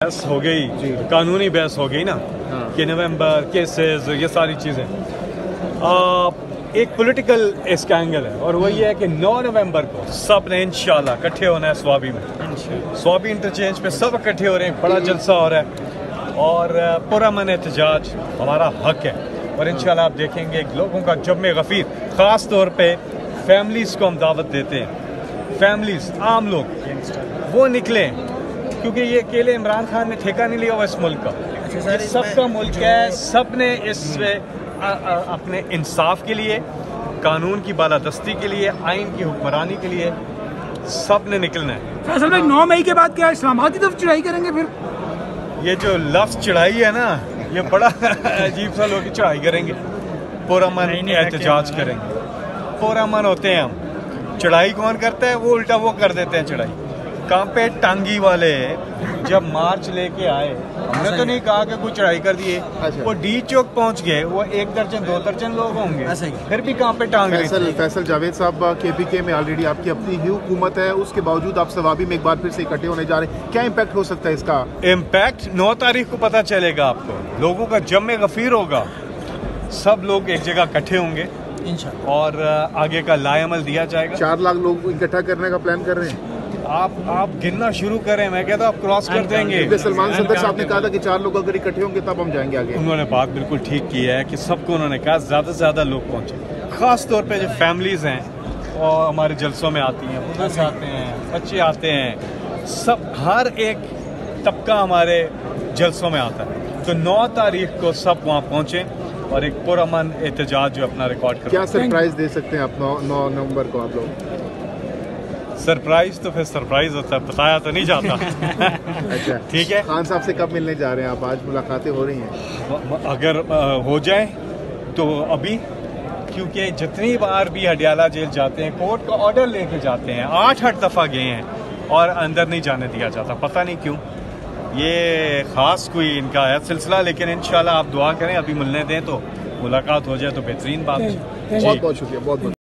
बहस हो गई, कानूनी बहस हो गई ना कि नवंबर केसेस ये सारी चीज़ें, एक पॉलिटिकल इसका एंगल है और वो ये है कि 9 नवंबर को सब ने इंशाल्लाह इकट्ठे होना है स्वाबी में। स्वाबी इंटरचेंज पे सब इकट्ठे हो रहे हैं, बड़ा जलसा हो रहा है और पुरअमन एहतजाज हमारा हक है। और इंशाल्लाह आप देखेंगे लोगों का जम्मे गफीर, ख़ास तौर पे फैमिलीज़ को हम दावत देते हैं, फैमिलीज़ आम लोग वो निकलें, क्योंकि ये अकेले इमरान खान ने ठेका नहीं लिया हुआ इस मुल्क का, सबका मुल्क है। सब ने इस अपने इंसाफ के लिए, कानून की बालादस्ती के लिए, आइन की हुक्मरानी के लिए सब ने निकलना है। फैसल भाई 9 मई के बाद क्या इस्लामाबाद की तरफ चढ़ाई करेंगे? फिर ये जो लफ्ज़ चढ़ाई है ना, ये बड़ा अजीब सा, लोग चढ़ाई करेंगे, पुरअमन एहतजाज करेंगे। पुरअमन होते हैं हम, चढ़ाई कौन करता है? वो उल्टा वो कर देते हैं चढ़ाई। कांपे टांगी वाले जब मार्च लेके आए, हमने तो नहीं कहा कि कोई चढ़ाई कर दिए। वो डी चौक पहुंच गए, वो 1 दर्जन 2 दर्जन लोग होंगे, फिर भी कांपे टांग रहे। फैसल जावेद साहब KPK में ऑलरेडी आपकी अपनी ही हुकूमत है, उसके बावजूद आप स्वाबी में एक बार फिर से इकट्ठे होने जा रहे हैं, क्या इम्पैक्ट हो सकता है इसका? इम्पैक्ट 9 तारीख को पता चलेगा आपको, लोगों का जम्मे गफीर होगा, सब लोग एक जगह इकट्ठे होंगे और आगे का लाएमल दिया जाएगा। 4 लाख लोग इकट्ठा करने का प्लान कर रहे हैं आप गिनना शुरू करें, मैं कहता हूँ आप क्रॉस कर देंगे। सलमान सदर साहब ने कहा था कि 4 लोग अगर इकट्ठे होंगे तब हम जाएंगे आगे। उन्होंने बात बिल्कुल ठीक की है कि सबको उन्होंने कहा ज़्यादा से ज़्यादा लोग पहुँचे, ख़ास तौर पे जो फैमिलीज़ हैं और हमारे जलसों में आती हैं, बुजुर्ग आते हैं, बच्चे आते हैं, सब हर एक तबका हमारे जलसों में आता है। तो 9 तारीख को सब वहाँ पहुँचे और एक पुरअमन एहतजाज जो अपना रिकॉर्ड कर। क्या सरप्राइज दे सकते हैं आप 9 नवंबर को आप लोग? सरप्राइज तो फिर सरप्राइज होता है, बताया तो नहीं जाता। अच्छा ठीक है। खान साहब से कब मिलने जा रहे हैं आप? आज मुलाकातें हो रही हैं? अगर हो जाए तो अभी, क्योंकि जितनी बार भी हडियाला जेल जाते हैं कोर्ट का ऑर्डर लेके जाते हैं, 8 दफ़ा गए हैं और अंदर नहीं जाने दिया जाता, पता नहीं क्यों। ये ख़ास कोई इनका है सिलसिला, लेकिन इंशाल्लाह आप दुआ करें, अभी मिलने दें तो मुलाकात हो जाए तो बेहतरीन बात है। बहुत बहुत शुक्रिया, बहुत बहुत।